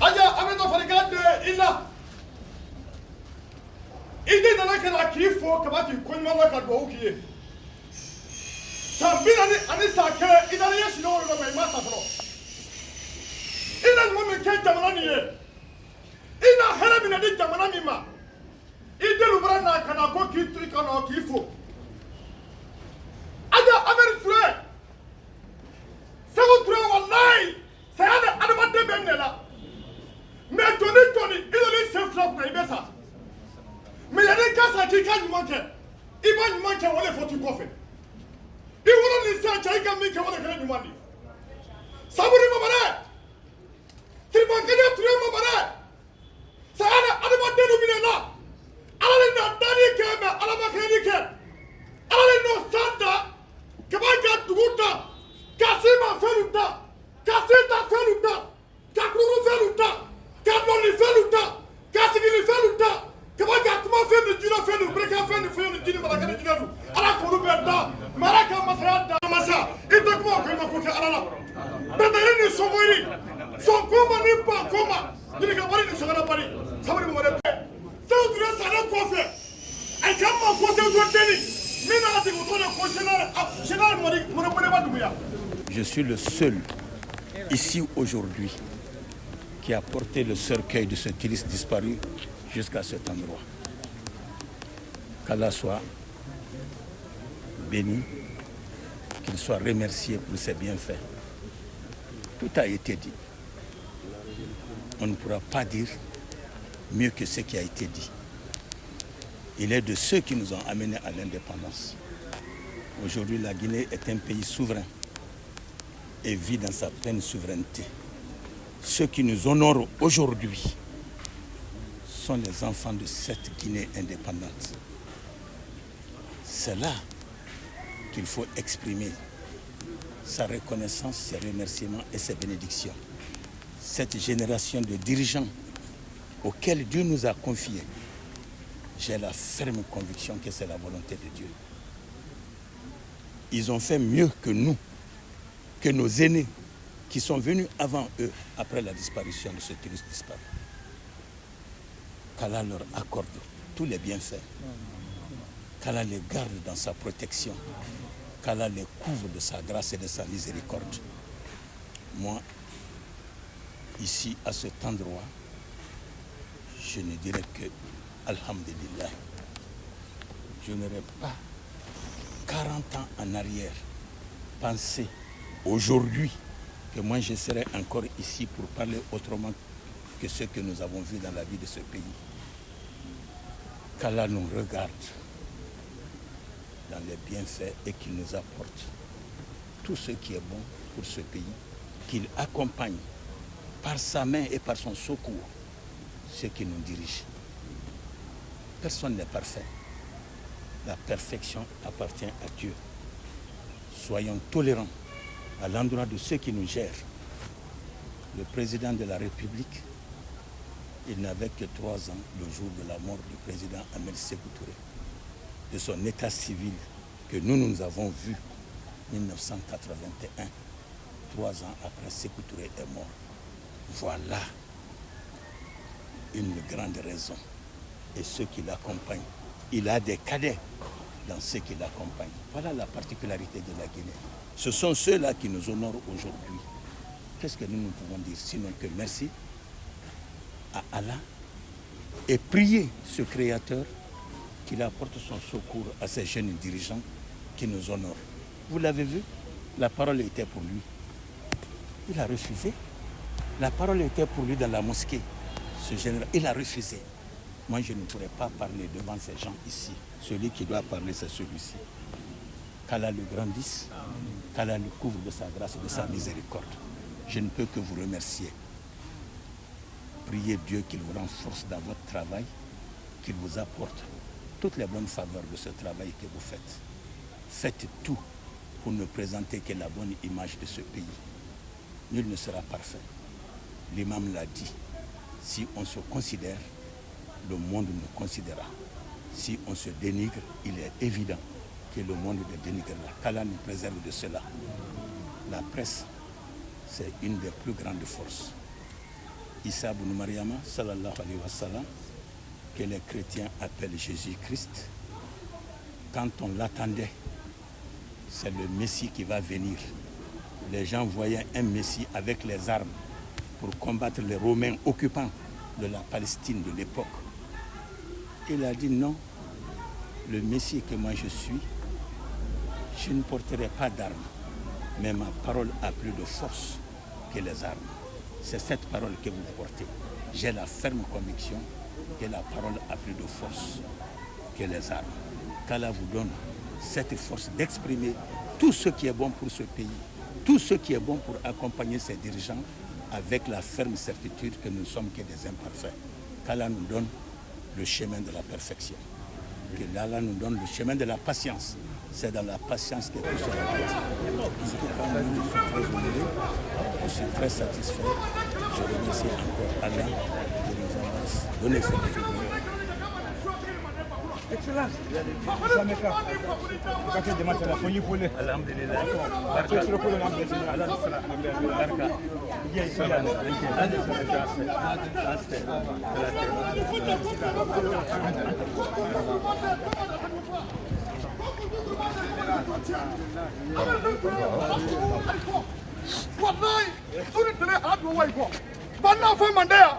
Aya amendo farigande illa ide nana kana kifo kabaki konyama ka do ukiye sambira ni anisa ke idare yesu no ro mai masa fro ina mo me ke jamana ni ye ina hera mi na di jamana mi ma ide lu bra na kana ko kitu kana kifo aja ameri fure sago ture wallahi sayada adama de benela mais Tony il se flotte na ibesa mais y'a des gars qui kan manqué il va manquer wala faut tu coffre il wala ni sa chai kan mi ke wala kan ni mandi saburi mabare tirman kanya ture mabare sayada adama de no binela ala na dani ke me ala ma ke ni ke ala no sanda ke ba ga tuguta kasima feluta kasita feluta kakuru feluta Kaboni feluta, kasigili feluta, kabaga tuma fenu jina fenu, breka fenu jini malakani jina du. Ala kuru benda, maraka masayada masa. Ita kuma kema kuke alala. Benda yini songori, songoma ni pa koma. Dini kabari ni songana bari. Sabari mo wale pe. Seu dure sana kofe. Ay kama kose udure teni. Mina ati kutona ko shenal mori badumuya. Je suis le seul ici aujourd'hui qui a porté le cercueil de ce touriste disparu jusqu'à cet endroit. Qu'Allah soit béni, qu'il soit remercié pour ses bienfaits. Tout a été dit. On ne pourra pas dire mieux que ce qui a été dit. Il est de ceux qui nous ont amenés à l'indépendance. Aujourd'hui, la Guinée est un pays souverain et vit dans sa pleine souveraineté. Ceux qui nous honorent aujourd'hui sont les enfants de cette Guinée indépendante. C'est là qu'il faut exprimer sa reconnaissance, ses remerciements et ses bénédictions. Cette génération de dirigeants auxquels Dieu nous a confiés, j'ai la ferme conviction que c'est la volonté de Dieu. Ils ont fait mieux que nous, que nos aînés, qui sont venus avant eux, après la disparition de ce touriste disparu. Qu'Allah leur accorde tous les bienfaits, qu'Allah les garde dans sa protection, qu'Allah les couvre de sa grâce et de sa miséricorde. Moi, ici, à cet endroit, je ne dirais que Alhamdulillah. Je n'aurais pas 40 ans en arrière pensé aujourd'hui que moi je serai encore ici pour parler autrement que ce que nous avons vu dans la vie de ce pays. Qu'Allah nous regarde dans les bienfaits et qu'il nous apporte tout ce qui est bon pour ce pays, qu'il accompagne par sa main et par son secours ceux qui nous dirigent. Personne n'est parfait. La perfection appartient à Dieu. Soyons tolérants à l'endroit de ceux qui nous gèrent. Le président de la République, il n'avait que 3 ans le jour de la mort du président Ahmed Sékou Touré, de son état civil que nous avons vu en 1981, 3 ans après Sékou Touré est mort. Voilà une grande raison. Et ceux qui l'accompagnent, il a des cadets dans ceux qui l'accompagnent. Voilà la particularité de la Guinée. Ce sont ceux-là qui nous honorent aujourd'hui. Qu'est-ce que nous pouvons dire sinon que merci à Allah et prier ce Créateur qu'il apporte son secours à ces jeunes dirigeants qui nous honorent. Vous l'avez vu, la parole était pour lui. Il a refusé. La parole était pour lui dans la mosquée. Ce général, il a refusé. Moi, je ne pourrais pas parler devant ces gens ici. Celui qui doit parler, c'est celui-ci. Qu'Allah le grandisse, qu'Allah le couvre de sa grâce et de sa miséricorde. Je ne peux que vous remercier. Priez Dieu qu'il vous renforce dans votre travail qu'il vous apporte toutes les bonnes faveurs de ce travail que vous faites. Faites tout pour ne présenter que la bonne image de ce pays. Nul ne sera parfait. L'imam l'a dit. Si on se considère, le monde nous considérera. Si on se dénigre, il est évident que le monde le dénigrera. Qu'Allah nous préserve de cela. La presse, c'est une des plus grandes forces. Issa ibn Maryama, sallallahu alayhi wa sallam, que les chrétiens appellent Jésus-Christ, quand on l'attendait, c'est le Messie qui va venir. Les gens voyaient un Messie avec les armes pour combattre les Romains occupants de la Palestine de l'époque. Il a dit non, le Messie que moi je suis, je ne porterai pas d'armes, mais ma parole a plus de force que les armes. C'est cette parole que vous portez. J'ai la ferme conviction que la parole a plus de force que les armes. Qu'Allah vous donne cette force d'exprimer tout ce qui est bon pour ce pays, tout ce qui est bon pour accompagner ses dirigeants avec la ferme certitude que nous ne sommes que des imparfaits. Qu'Allah nous donne le chemin de la perfection. Que Allah nous donne le chemin de la patience. C'est dans la patience que tout sera fait. En tout cas, je suis très honoré, je suis très satisfait. Je remercie encore Allah de nous avoir donné cette journée. Excellence. Alhamdulillah. Wallahi, sunan tele hadu wai ko. Banna fa mandaya.